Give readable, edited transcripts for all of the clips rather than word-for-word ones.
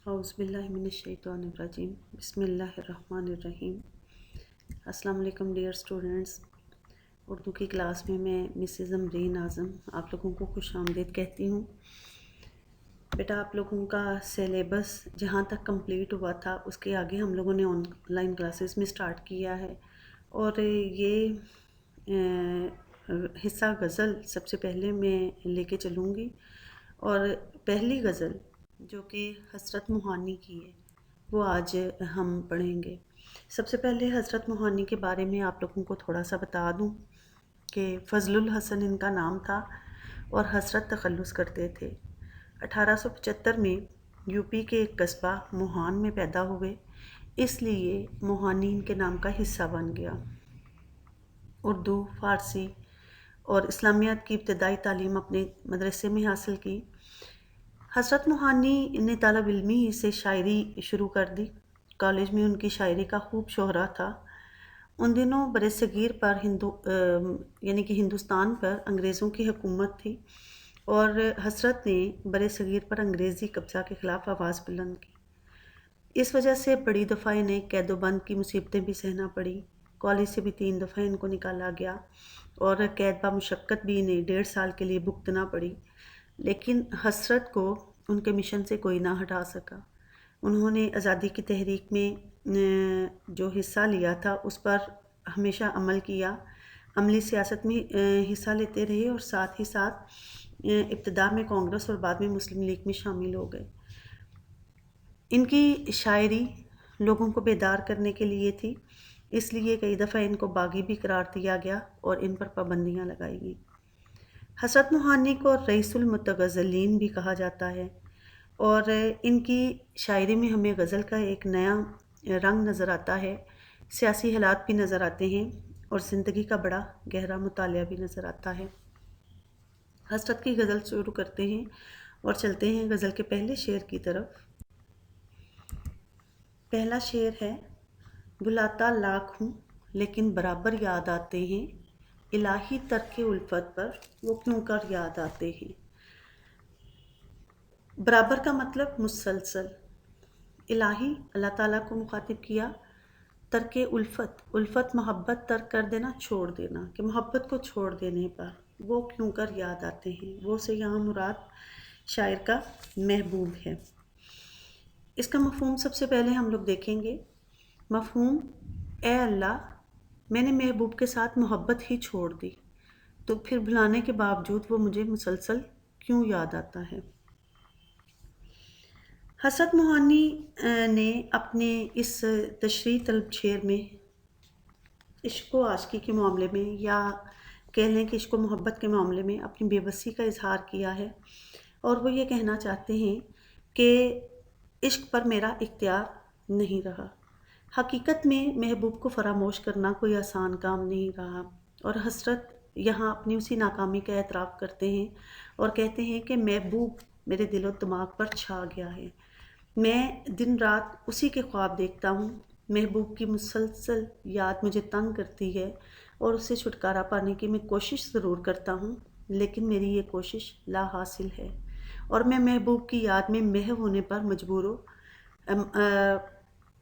اعوذ باللہ من الشیطان الرجیم بسم اللہ الرحمن الرحیم۔ السلام علیکم ڈیئر اسٹوڈنٹس، اردو کی کلاس میں مسز امرین اعظم آپ لوگوں کو خوش آمدید کہتی ہوں۔ بیٹا آپ لوگوں کا سلیبس جہاں تک کمپلیٹ ہوا تھا اس کے آگے ہم لوگوں نے آن لائن کلاسز میں سٹارٹ کیا ہے، اور یہ حصہ غزل سب سے پہلے میں لے کے چلوں گی، اور پہلی غزل جو کہ حسرت موہانی کی ہے وہ آج ہم پڑھیں گے۔ سب سے پہلے حسرت موہانی کے بارے میں آپ لوگوں کو تھوڑا سا بتا دوں کہ فضل الحسن ان کا نام تھا اور حسرت تخلص کرتے تھے۔ 1875 میں یو پی کے ایک قصبہ موہان میں پیدا ہوئے، اس لیے موہانی ان کے نام کا حصہ بن گیا۔ اردو، فارسی اور اسلامیات کی ابتدائی تعلیم اپنے مدرسے میں حاصل کی۔ حسرت موہانی نے طالب علمی ہی سے شاعری شروع کر دی۔ کالج میں ان کی شاعری کا خوب شہرہ تھا۔ ان دنوں برصغیر پر یعنی کہ ہندوستان پر انگریزوں کی حکومت تھی، اور حسرت نے برصغیر پر انگریزی قبضہ کے خلاف آواز بلند کی۔ اس وجہ سے بڑی دفعہ انہیں قید و بند کی مصیبتیں بھی سہنا پڑی۔ کالج سے بھی 3 دفعہ ان کو نکالا گیا، اور قید بمشقت بھی انہیں 1.5 سال کے لیے بھگتنا پڑی، لیکن حسرت کو ان کے مشن سے کوئی نہ ہٹا سکا۔ انہوں نے آزادی کی تحریک میں جو حصہ لیا تھا اس پر ہمیشہ عمل کیا، عملی سیاست میں حصہ لیتے رہے، اور ساتھ ہی ساتھ ابتدا میں کانگریس اور بعد میں مسلم لیگ میں شامل ہو گئے۔ ان کی شاعری لوگوں کو بیدار کرنے کے لیے تھی، اس لیے کئی دفعہ ان کو باغی بھی قرار دیا گیا اور ان پر پابندیاں لگائی گئیں۔ حسرت موہانی کو رئیس المتغزلین بھی کہا جاتا ہے، اور ان کی شاعری میں ہمیں غزل کا ایک نیا رنگ نظر آتا ہے، سیاسی حالات بھی نظر آتے ہیں، اور زندگی کا بڑا گہرا مطالعہ بھی نظر آتا ہے۔ حسرت کی غزل شروع کرتے ہیں اور چلتے ہیں غزل کے پہلے شعر کی طرف۔ پہلا شعر ہے: بلاتا لاکھ ہوں لیکن برابر یاد آتے ہیں، الہی ترک الفت پر وہ کیوں کر یاد آتے ہیں۔ برابر کا مطلب مسلسل، الہی اللہ تعالیٰ کو مخاطب کیا، ترک الفت، الفت محبت ترک کر دینا، چھوڑ دینا، کہ محبت کو چھوڑ دینے پر وہ کیوں کر یاد آتے ہیں۔ وہ سے یہاں مراد شاعر کا محبوب ہے۔ اس کا مفہوم سب سے پہلے ہم لوگ دیکھیں گے۔ مفہوم: اے اللہ، میں نے محبوب کے ساتھ محبت ہی چھوڑ دی، تو پھر بھلانے کے باوجود وہ مجھے مسلسل کیوں یاد آتا ہے۔ حسرت موہانی نے اپنے اس تشریح طلب شعر میں عشق و عاشقی کے معاملے میں، یا کہہ لیں کہ عشق و محبت کے معاملے میں اپنی بے بسی کا اظہار کیا ہے، اور وہ یہ کہنا چاہتے ہیں کہ عشق پر میرا اختیار نہیں رہا۔ حقیقت میں محبوب کو فراموش کرنا کوئی آسان کام نہیں رہا، اور حسرت یہاں اپنی اسی ناکامی کا اعتراف کرتے ہیں اور کہتے ہیں کہ محبوب میرے دل و دماغ پر چھا گیا ہے، میں دن رات اسی کے خواب دیکھتا ہوں، محبوب کی مسلسل یاد مجھے تنگ کرتی ہے، اور اسے چھٹکارا پانے کی میں کوشش ضرور کرتا ہوں، لیکن میری یہ کوشش لا حاصل ہے، اور میں محبوب کی یاد میں محو ہونے پر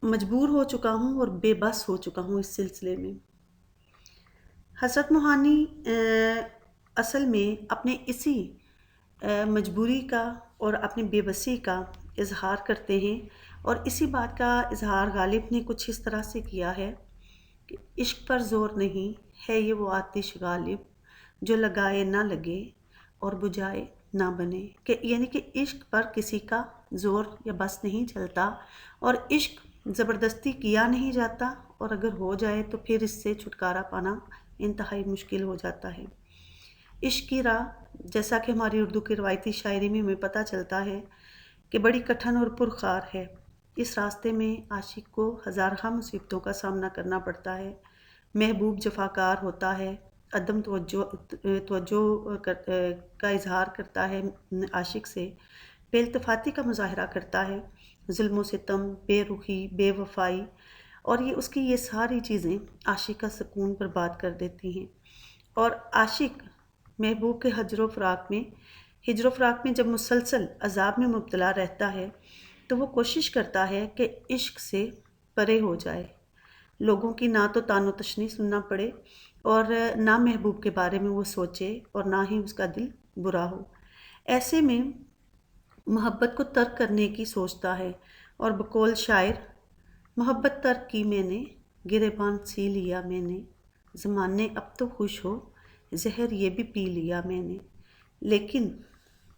مجبور ہو چکا ہوں اور بے بس ہو چکا ہوں اس سلسلے میں۔ حسرت موہانی اصل میں اپنے اسی مجبوری کا اور اپنی بے بسی کا اظہار کرتے ہیں، اور اسی بات کا اظہار غالب نے کچھ اس طرح سے کیا ہے کہ عشق پر زور نہیں ہے یہ وہ آتش غالب، جو لگائے نہ لگے اور بجھائے نہ بنے، کہ یعنی کہ عشق پر کسی کا زور یا بس نہیں چلتا، اور عشق زبردستی کیا نہیں جاتا، اور اگر ہو جائے تو پھر اس سے چھٹکارا پانا انتہائی مشکل ہو جاتا ہے۔ عشق کی راہ، جیسا کہ ہماری اردو کی روایتی شاعری میں ہمیں پتہ چلتا ہے کہ بڑی کٹھن اور پرخار ہے۔ اس راستے میں عاشق کو ہزارہ مصیبتوں کا سامنا کرنا پڑتا ہے۔ محبوب جفاکار ہوتا ہے، عدم توجہ کا اظہار کرتا ہے عاشق سے، بے التفاتی کا مظاہرہ کرتا ہے، ظلم و ستم، بے رخی، بے وفائی، اور اس کی یہ ساری چیزیں عاشق کا سکون برباد کر دیتی ہیں۔ اور عاشق محبوب کے ہجر و فراق میں جب مسلسل عذاب میں مبتلا رہتا ہے تو وہ کوشش کرتا ہے کہ عشق سے پرے ہو جائے، لوگوں کی نہ تو تان و تشنی سننا پڑے اور نہ محبوب کے بارے میں وہ سوچے اور نہ ہی اس کا دل برا ہو۔ ایسے میں محبت کو ترک کرنے کی سوچتا ہے اور بقول شاعر: محبت ترک کی میں نے، گریباں سی لیا میں نے، زمانے اب تو خوش ہو، زہر یہ بھی پی لیا میں نے۔ لیکن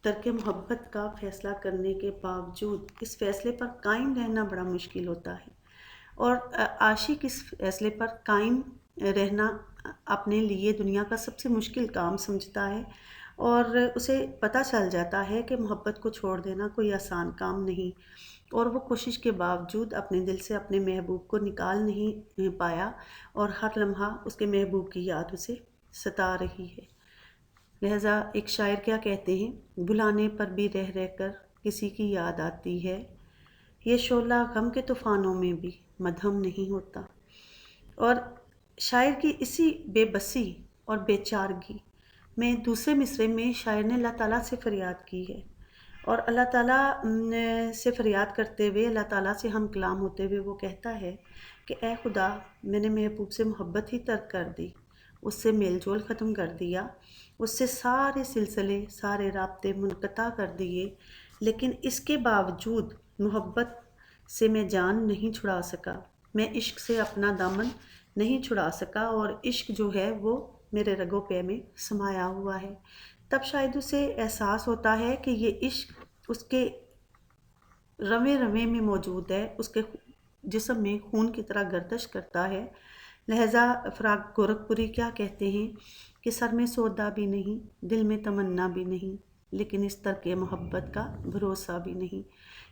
ترک محبت کا فیصلہ کرنے کے باوجود اس فیصلے پر قائم رہنا بڑا مشکل ہوتا ہے، اور عاشق اس فیصلے پر قائم رہنا اپنے لیے دنیا کا سب سے مشکل کام سمجھتا ہے، اور اسے پتہ چل جاتا ہے کہ محبت کو چھوڑ دینا کوئی آسان کام نہیں، اور وہ کوشش کے باوجود اپنے دل سے اپنے محبوب کو نکال نہیں پایا، اور ہر لمحہ اس کے محبوب کی یاد اسے ستا رہی ہے۔ لہٰذا ایک شاعر کیا کہتے ہیں: بلانے پر بھی رہ رہ کر کسی کی یاد آتی ہے، یہ شعلہ غم کے طوفانوں میں بھی مدھم نہیں ہوتا۔ اور شاعر کی اسی بے بسی اور بے چارگی میں دوسرے مصرعے میں شاعر نے اللہ تعالیٰ سے فریاد کی ہے، اور اللہ تعالیٰ سے فریاد کرتے ہوئے، اللہ تعالیٰ سے ہم کلام ہوتے ہوئے وہ کہتا ہے کہ اے خدا، میں نے محبوب سے محبت ہی ترک کر دی، اس سے میل جول ختم کر دیا، اس سے سارے سلسلے، سارے رابطے منقطع کر دیے، لیکن اس کے باوجود محبت سے میں جان نہیں چھڑا سکا، میں عشق سے اپنا دامن نہیں چھڑا سکا، اور عشق جو ہے وہ میرے رگو پے میں سمایا ہوا ہے۔ تب شاید اسے احساس ہوتا ہے کہ یہ عشق اس کے روے روے میں موجود ہے، اس کے جسم میں خون کی طرح گردش کرتا ہے۔ لہٰذا فراق گورکھپوری کیا کہتے ہیں کہ سر میں سودا بھی نہیں، دل میں تمنا بھی نہیں، لیکن اس ترک محبت کا بھروسہ بھی نہیں۔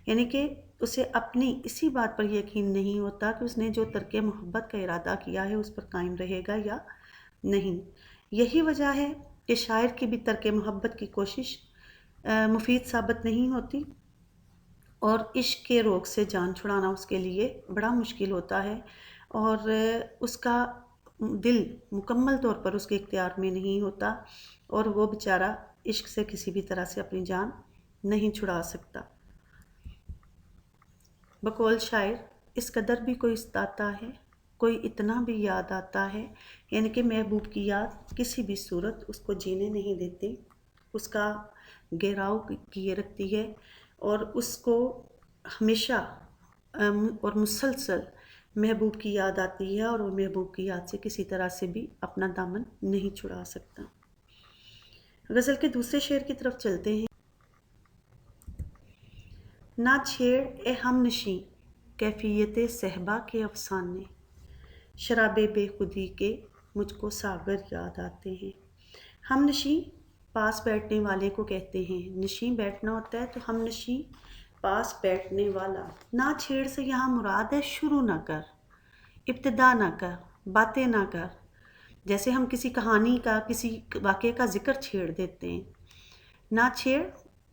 یعنی کہ اسے اپنی اسی بات پر یقین نہیں ہوتا کہ اس نے جو ترک محبت کا ارادہ کیا ہے اس پر قائم رہے گا یا نہیں۔ یہی وجہ ہے کہ شاعر کی بھی ترک محبت کی کوشش مفید ثابت نہیں ہوتی، اور عشق کے روگ سے جان چھڑانا اس کے لیے بڑا مشکل ہوتا ہے، اور اس کا دل مکمل طور پر اس کے اختیار میں نہیں ہوتا، اور وہ بیچارہ عشق سے کسی بھی طرح سے اپنی جان نہیں چھڑا سکتا۔ بقول شاعر: اس قدر بھی کوئی ستاتا ہے، کوئی اتنا بھی یاد آتا ہے، یعنی کہ محبوب کی یاد کسی بھی صورت اس کو جینے نہیں دیتی، اس کا گھیراؤ کیے رکھتی ہے، اور اس کو ہمیشہ اور مسلسل محبوب کی یاد آتی ہے، اور وہ محبوب کی یاد سے کسی طرح سے بھی اپنا دامن نہیں چھڑا سکتا۔ غزل کے دوسرے شعر کی طرف چلتے ہیں۔ نہ چھیڑ اے ہم نشیں کیفیت صہبا کے افسانے، شراب بے خودی کے مجھ کو ساغر یاد آتے ہیں۔ ہم نشیں پاس بیٹھنے والے کو کہتے ہیں، نشیں بیٹھنا ہوتا ہے تو ہم نشیں پاس بیٹھنے والا۔ نہ چھیڑ سے یہاں مراد ہے شروع نہ کر، ابتدا نہ کر، باتیں نہ کر، جیسے ہم کسی کہانی کا، کسی واقعے کا ذکر چھیڑ دیتے ہیں۔ نہ چھیڑ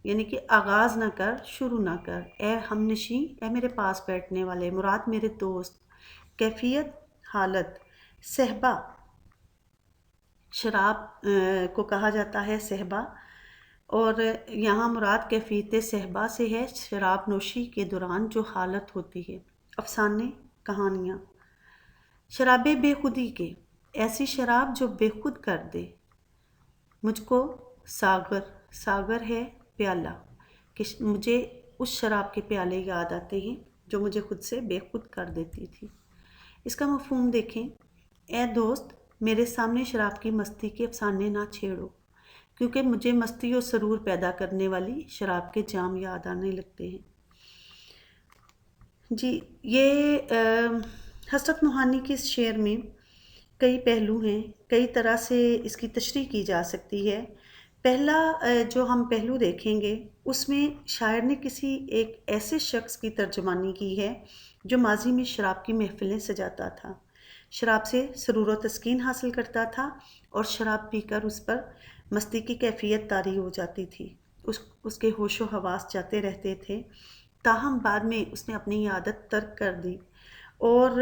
یعنی کہ آغاز نہ کر، شروع نہ کر۔ اے ہم نشیں، اے میرے پاس بیٹھنے والے، مراد میرے دوست۔ کیفیت حالت، صہبا شراب کو کہا جاتا ہے صہبا، اور یہاں مراد کیفیت صہبا سے ہے، شراب نوشی کے دوران جو حالت ہوتی ہے۔ افسانے کہانیاں، شراب بے خودی کے، ایسی شراب جو بے خود کر دے، مجھ کو ساغر، ساغر ہے پیالہ، کہ مجھے اس شراب کے پیالے یاد آتے ہیں جو مجھے خود سے بے خود کر دیتی تھی۔ اس کا مفہوم دیکھیں: اے دوست، میرے سامنے شراب کی مستی کے افسانے نہ چھیڑو، کیونکہ مجھے مستی اور سرور پیدا کرنے والی شراب کے جام یاد آنے لگتے ہیں۔ جی، یہ حسرت موہانی کے اس شعر میں کئی پہلو ہیں، کئی طرح سے اس کی تشریح کی جا سکتی ہے۔ پہلا جو ہم پہلو دیکھیں گے، اس میں شاعر نے کسی ایک ایسے شخص کی ترجمانی کی ہے جو ماضی میں شراب کی محفلیں سجاتا تھا، شراب سے سرور و تسکین حاصل کرتا تھا، اور شراب پی کر اس پر مستی کی کیفیت طاری ہو جاتی تھی، اس کے ہوش و حواس جاتے رہتے تھے، تاہم بعد میں اس نے اپنی عادت ترک کر دی، اور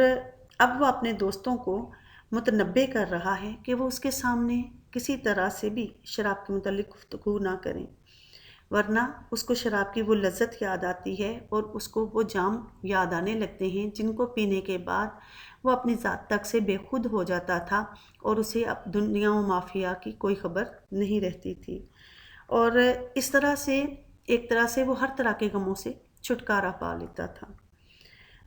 اب وہ اپنے دوستوں کو متنبہ کر رہا ہے کہ وہ اس کے سامنے کسی طرح سے بھی شراب کے متعلق گفتگو نہ کریں۔ ورنہ اس کو شراب کی وہ لذت یاد آتی ہے اور اس کو وہ جام یاد آنے لگتے ہیں جن کو پینے کے بعد وہ اپنی ذات تک سے بے خود ہو جاتا تھا اور اسے اب دنیا و مافیا کی کوئی خبر نہیں رہتی تھی، اور اس طرح سے ایک طرح سے وہ ہر طرح کے غموں سے چھٹکارا پا لیتا تھا۔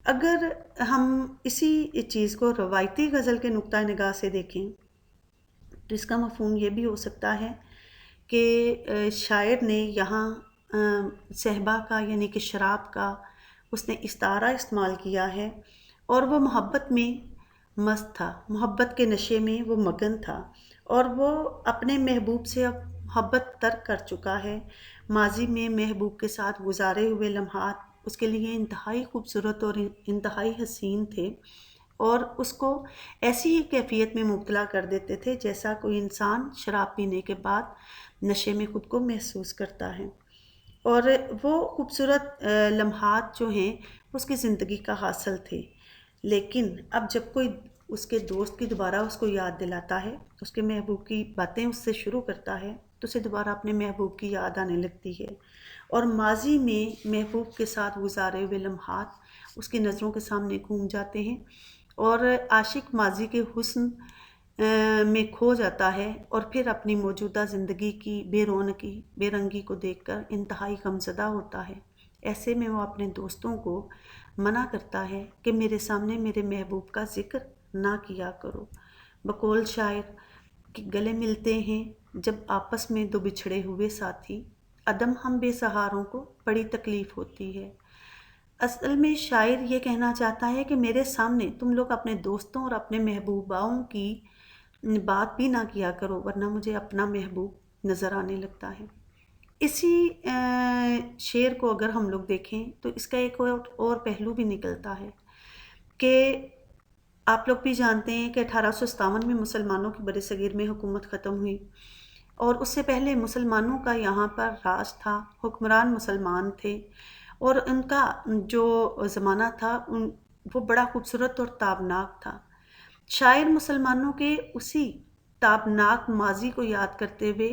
اگر ہم اسی چیز کو روایتی غزل کے نقطۂ نگاہ سے دیکھیں تو اس کا مفہوم یہ بھی ہو سکتا ہے کہ شاعر نے یہاں صحبا کا یعنی کہ شراب کا اس نے استعارہ استعمال کیا ہے، اور وہ محبت میں مست تھا، محبت کے نشے میں وہ مگن تھا، اور وہ اپنے محبوب سے اب محبت ترک کر چکا ہے۔ ماضی میں محبوب کے ساتھ گزارے ہوئے لمحات اس کے لیے انتہائی خوبصورت اور انتہائی حسین تھے، اور اس کو ایسی ہی کیفیت میں مبتلا کر دیتے تھے جیسا کوئی انسان شراب پینے کے بعد نشے میں خود کو محسوس کرتا ہے۔ اور وہ خوبصورت لمحات جو ہیں اس کی زندگی کا حاصل تھے، لیکن اب جب کوئی اس کے دوست کی دوبارہ اس کو یاد دلاتا ہے، اس کے محبوب کی باتیں اس سے شروع کرتا ہے تو اسے دوبارہ اپنے محبوب کی یاد آنے لگتی ہے، اور ماضی میں محبوب کے ساتھ گزارے ہوئے لمحات اس کی نظروں کے سامنے گھوم جاتے ہیں، اور عاشق ماضی کے حسن میں کھو جاتا ہے اور پھر اپنی موجودہ زندگی کی بے رونقی بے رنگی کو دیکھ کر انتہائی غمزدہ ہوتا ہے۔ ایسے میں وہ اپنے دوستوں کو منع کرتا ہے کہ میرے سامنے میرے محبوب کا ذکر نہ کیا کرو۔ بقول شاعر کہ گلے ملتے ہیں جب آپس میں دو بچھڑے ہوئے ساتھی، عدم ہم بے سہاروں کو بڑی تکلیف ہوتی ہے۔ اصل میں شاعر یہ کہنا چاہتا ہے کہ میرے سامنے تم لوگ اپنے دوستوں اور اپنے محبوباؤں کی بات بھی نہ کیا کرو، ورنہ مجھے اپنا محبوب نظر آنے لگتا ہے۔ اسی شعر کو اگر ہم لوگ دیکھیں تو اس کا ایک اور پہلو بھی نکلتا ہے کہ آپ لوگ بھی جانتے ہیں کہ 1857 میں مسلمانوں کی بر صغیر میں حکومت ختم ہوئی، اور اس سے پہلے مسلمانوں کا یہاں پر راج تھا، حکمران مسلمان تھے، اور ان کا جو زمانہ تھا وہ بڑا خوبصورت اور تابناک تھا۔ شاعر مسلمانوں کے اسی تابناک ماضی کو یاد کرتے ہوئے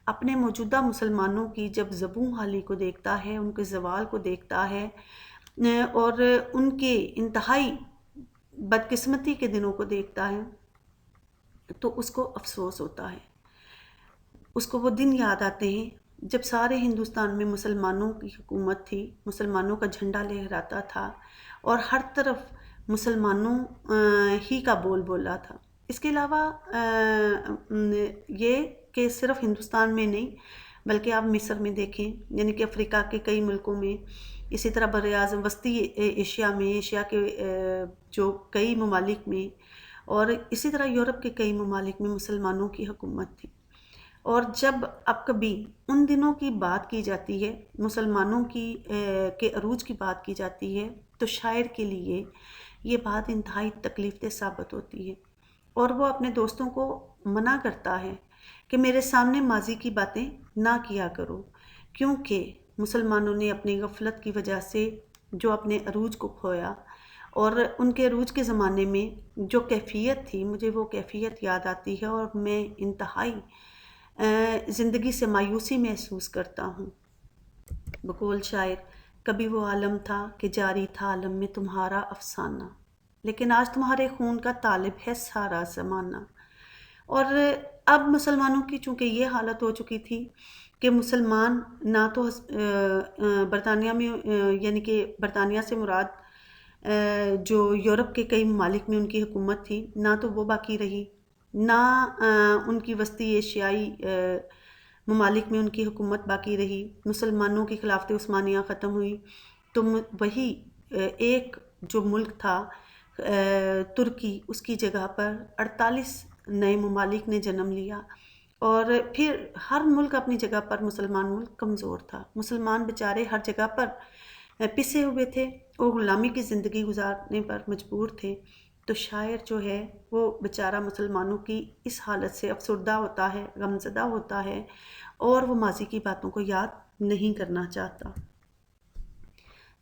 اپنے موجودہ مسلمانوں کی جب زبوں حالی کو دیکھتا ہے، ان کے زوال کو دیکھتا ہے، اور ان کے انتہائی بدقسمتی کے دنوں کو دیکھتا ہے تو اس کو افسوس ہوتا ہے، اس کو وہ دن یاد آتے ہیں جب سارے ہندوستان میں مسلمانوں کی حکومت تھی، مسلمانوں کا جھنڈا لہراتا تھا اور ہر طرف مسلمانوں ہی کا بول بولا تھا۔ اس کے علاوہ یہ کہ صرف ہندوستان میں نہیں بلکہ آپ مصر میں دیکھیں، یعنی کہ افریقہ کے کئی ملکوں میں، اسی طرح براعظم وسطی ایشیا میں، ایشیا کے جو کئی ممالک میں، اور اسی طرح یورپ کے کئی ممالک میں مسلمانوں کی حکومت تھی۔ اور جب اب کبھی ان دنوں کی بات کی جاتی ہے، مسلمانوں کی کے عروج کی بات کی جاتی ہے، تو شاعر کے لیے یہ بات انتہائی تکلیف دہ ثابت ہوتی ہے، اور وہ اپنے دوستوں کو منع کرتا ہے کہ میرے سامنے ماضی کی باتیں نہ کیا کرو، کیونکہ مسلمانوں نے اپنی غفلت کی وجہ سے جو اپنے عروج کو کھویا، اور ان کے عروج کے زمانے میں جو کیفیت تھی، مجھے وہ کیفیت یاد آتی ہے اور میں انتہائی زندگی سے مایوسی محسوس کرتا ہوں۔ بقول شاعر کبھی وہ عالم تھا کہ جاری تھا عالم میں تمہارا افسانہ، لیکن آج تمہارے خون کا طالب ہے سارا زمانہ۔ اور اب مسلمانوں کی چونکہ یہ حالت ہو چکی تھی کہ مسلمان نہ تو برطانیہ میں، یعنی کہ برطانیہ سے مراد جو یورپ کے کئی ممالک میں ان کی حکومت تھی، نہ تو وہ باقی رہی، نہ ان کی وسطی ایشیائی ممالک میں ان کی حکومت باقی رہی۔ مسلمانوں کی خلافت عثمانیہ ختم ہوئی تو وہی ایک جو ملک تھا ترکی، اس کی جگہ پر 48 نئے ممالک نے جنم لیا، اور پھر ہر ملک اپنی جگہ پر مسلمان ملک کمزور تھا، مسلمان بیچارے ہر جگہ پر پسے ہوئے تھے اور غلامی کی زندگی گزارنے پر مجبور تھے۔ تو شاعر جو ہے وہ بیچارہ مسلمانوں کی اس حالت سے افسردہ ہوتا ہے، غمزدہ ہوتا ہے، اور وہ ماضی کی باتوں کو یاد نہیں کرنا چاہتا۔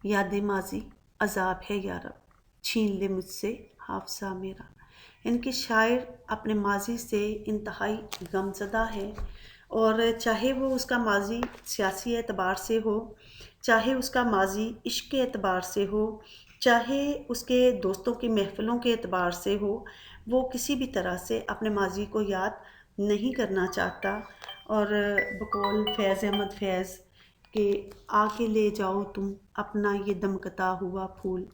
یاد ماضی عذاب ہے یا رب، چھین لے مجھ سے حافظہ میرا۔ ان کی شاعر اپنے ماضی سے انتہائی غمزدہ ہے اور چاہے وہ اس کا ماضی سیاسی اعتبار سے ہو، چاہے اس کا ماضی عشق کے اعتبار سے ہو، چاہے اس کے دوستوں کی محفلوں کے اعتبار سے ہو، وہ کسی بھی طرح سے اپنے ماضی کو یاد نہیں کرنا چاہتا۔ اور بقول فیض احمد فیض کہ آ کے لے جاؤ تم اپنا یہ دمکتا ہوا پھول،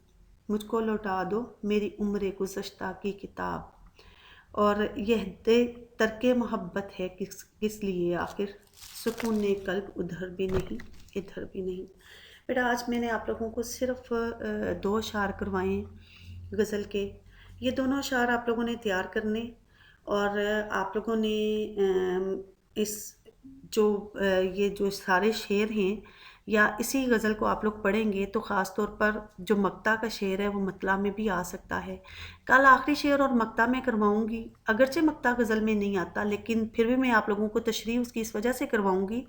مجھ کو لوٹا دو میری عمر گزشتہ کی کتاب۔ اور یہ ترک محبت ہے کس لیے آخر، سکون قلب ادھر بھی نہیں ادھر بھی نہیں۔ بیٹا آج میں نے آپ لوگوں کو صرف 2 اشعار کروائے ہیں غزل کے۔ یہ دونوں اشعار آپ لوگوں نے تیار کرنے، اور آپ لوگوں نے اس جو یہ جو سارے شعر ہیں یا اسی غزل کو آپ لوگ پڑھیں گے تو خاص طور پر جو مقطع کا شعر ہے وہ مطلع میں بھی آ سکتا ہے۔ کل آخری شعر اور مقطع میں کرواؤں گی، اگرچہ مقطع غزل میں نہیں آتا لیکن پھر بھی میں آپ لوگوں کو تشریح اس کی اس وجہ سے کرواؤں گی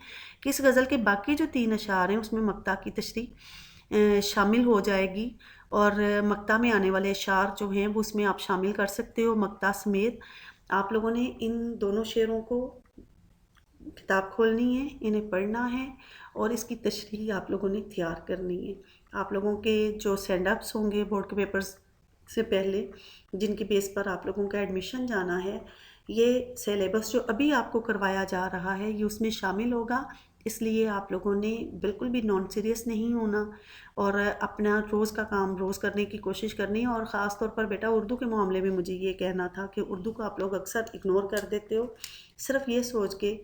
کہ اس غزل کے باقی جو 3 اشعار ہیں اس میں مقطع کی تشریح شامل ہو جائے گی، اور مقطع میں آنے والے اشعار جو ہیں وہ اس میں آپ شامل کر سکتے ہو مقطع سمیت۔ آپ لوگوں نے ان دونوں شعروں کو کتاب کھولنی ہے، انہیں پڑھنا ہے، اور اس کی تشریح آپ لوگوں نے تیار کرنی ہے۔ آپ لوگوں کے جو سینڈ اپس ہوں گے بورڈ کے پیپرز سے پہلے، جن کی بیس پر آپ لوگوں کا ایڈمیشن جانا ہے، یہ سیلیبس جو ابھی آپ کو کروایا جا رہا ہے یہ اس میں شامل ہوگا۔ اس لیے آپ لوگوں نے بالکل بھی نان سیریس نہیں ہونا اور اپنا روز کا کام روز کرنے کی کوشش کرنی ہے۔ اور خاص طور پر بیٹا اردو کے معاملے میں مجھے یہ کہنا تھا کہ اردو کو آپ لوگ اکثر اگنور کر دیتے ہو، صرف یہ سوچ کے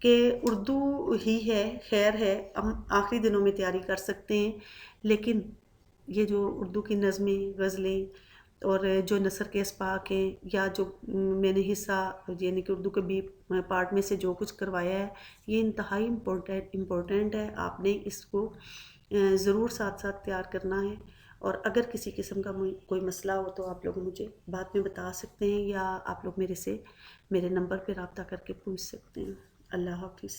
کہ اردو ہی ہے، خیر ہے، ہم آخری دنوں میں تیاری کر سکتے ہیں، لیکن یہ جو اردو کی نظمیں، غزلیں اور جو نثر کے اسباق ہیں یا جو میں نے حصہ یعنی کہ اردو کے بی پارٹ میں سے جو کچھ کروایا ہے یہ انتہائی امپورٹنٹ ہے۔ آپ نے اس کو ضرور ساتھ ساتھ تیار کرنا ہے، اور اگر کسی قسم کا کوئی مسئلہ ہو تو آپ لوگ مجھے بعد میں بتا سکتے ہیں، یا آپ لوگ میرے نمبر پہ رابطہ کر کے پوچھ سکتے ہیں۔ اللہ حافظ۔